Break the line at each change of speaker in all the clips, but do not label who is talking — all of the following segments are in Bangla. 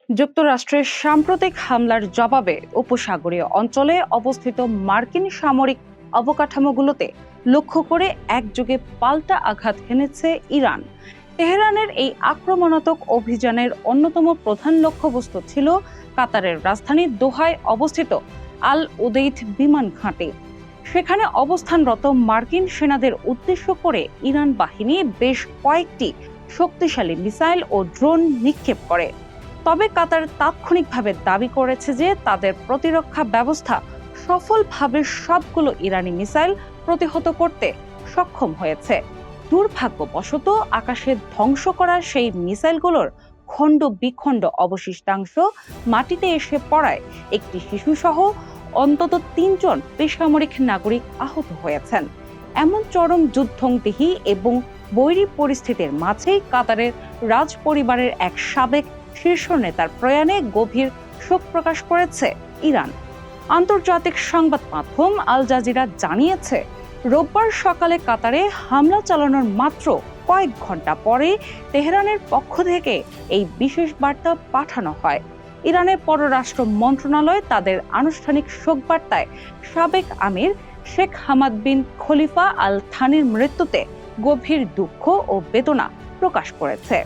যুক্তরাষ্ট্রের সাম্প্রতিক হামলার জবাবে উপসাগরীয় অঞ্চলে অবস্থিত মার্কিন সামরিক অবকাঠামোগুলোতে লক্ষ্য করে একযোগে পাল্টা আঘাত হেনেছে ইরান। তেহরানের এই আক্রমণাত্মক অভিযানের অন্যতম প্রধান লক্ষ্যবস্তু ছিল কাতারের রাজধানী দোহায় অবস্থিত আল উদেইদ বিমান ঘাঁটি। সেখানে অবস্থানরত মার্কিন সেনাদের উদ্দেশ্য করে ইরান বাহিনী বেশ কয়েকটি শক্তিশালী মিসাইল ও ড্রোন নিক্ষেপ করে। তবে কাতার তাৎক্ষণিকভাবে দাবি করেছে যে তাদের প্রতিরক্ষা ব্যবস্থা সফলভাবে সবগুলো ইরানি মিসাইল প্রতিহত করতে সক্ষম হয়েছে। দুর্ভাগ্যবশত আকাশে ধ্বংস করা সেই মিসাইলগুলোর খণ্ড বিখণ্ড অবশিষ্টাংশ মাটিতে এসে পড়ায় একটি শিশুসহ অন্তত ৩ জন বেসামরিক নাগরিক আহত হয়েছেন। এমন চরম যুদ্ধংদেহী এবং বৈরী পরিস্থিতির মাঝেই কাতারের রাজ পরিবারের এক সাবেক শীর্ষ নেতার প্রয়াণে গভীর শোক প্রকাশ করেছে ইরান। আন্তর্জাতিক সংবাদ মাধ্যম আল জাজিরা জানিয়েছে, রোববার সকালে কাতারে হামলা চালানোর মাত্র কয়েক ঘন্টা পরে তেহরানের পক্ষ থেকে এই বিশেষ বার্তা পাঠানো হয়। ইরানের পররাষ্ট্র মন্ত্রণালয় তাদের আনুষ্ঠানিক শোক বার্তায় সাবেক আমির শেখ হামাদ বিন খলিফা আল থানির মৃত্যুতে গভীর দুঃখ ও বেদনা প্রকাশ করেছে।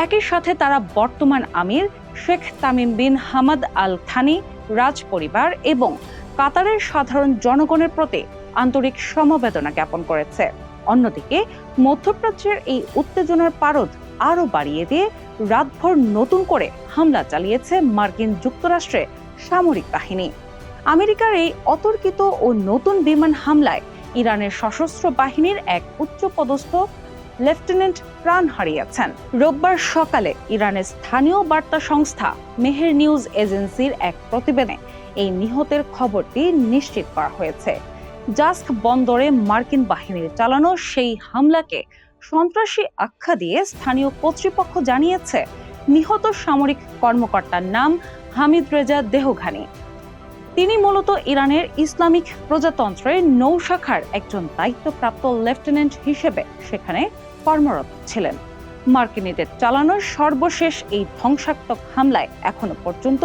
একই সাথে তারা বর্তমান আমির শেখ Tamim bin Hamad Al Thani, রাজ পরিবার এবং কাতারের সাধারণ জনগণের প্রতি আন্তরিক সমবেদনা জ্ঞাপন করেছে। অন্যদিকে মধ্যপ্রাচ্যের এই উত্তেজনার পারদ আরও বাড়িয়ে দিয়ে রাতভর নতুন করে হামলা চালিয়েছে মার্কিন যুক্তরাষ্ট্রের সামরিক বাহিনী। আমেরিকার এই অতর্কিত ও নতুন বিমান হামলায় ইরানের সশস্ত্র বাহিনীর এক উচ্চপদস্থ লেফটেন্যান্ট প্রাণ হারিয়েছেন। রোববার সকালে ইরানের স্থানীয় বার্তা সংস্থা মেহের নিউজ এজেন্সির এক প্রতিবেদনে এই নিহতের খবরটি নিশ্চিত করা হয়েছে। জাস্ক বন্দরে মার্কিন বাহিনীর চালানো সেই হামলাকে সন্ত্রাসী আখ্যা দিয়ে স্থানীয় কর্তৃপক্ষ জানিয়েছে, নিহত সামরিক কর্মকর্তার নাম হামিদ রেজা দেহঘানি। তিনি মূলত ইরানের ইসলামিক প্রজাতন্ত্রের নৌ শাখার একজন দায়িত্বপ্রাপ্ত লেফটেন্যান্ট হিসেবে সেখানে কর্মরত ছিলেন। মার্কিনীদের চালানো সর্বশেষ এই ধ্বংসাত্মক হামলায় এখনো পর্যন্ত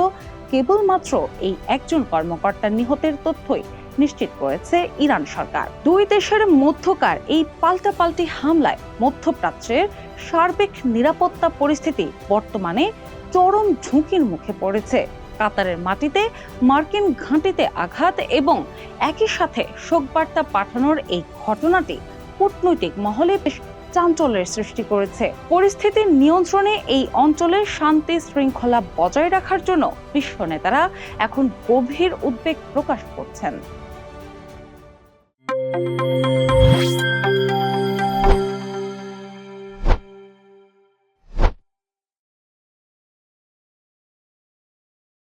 কেবলমাত্র এই একজন কর্মকর্তার নিহতের তথ্যই নিশ্চিত করেছে ইরান সরকার। দুই দেশের মধ্যকার এই পাল্টাপাল্টি হামলায় মধ্যপ্রাচ্যের সার্বিক নিরাপত্তা পরিস্থিতি বর্তমানে চরম ঝুঁকির মুখে পড়েছে। কাতারের মাটিতে মার্কিন ঘাঁটিতে আঘাত এবং একই সাথে শোকবার্তা পাঠানোর এই ঘটনাটি কূটনৈতিক মহলে বেশ চাঞ্চল্যের সৃষ্টি করেছে। পরিস্থিতির নিয়ন্ত্রণে এই অঞ্চলের শান্তি শৃঙ্খলা বজায় রাখার জন্য বিশ্ব নেতারা এখন গভীর উদ্বেগ প্রকাশ করছেন।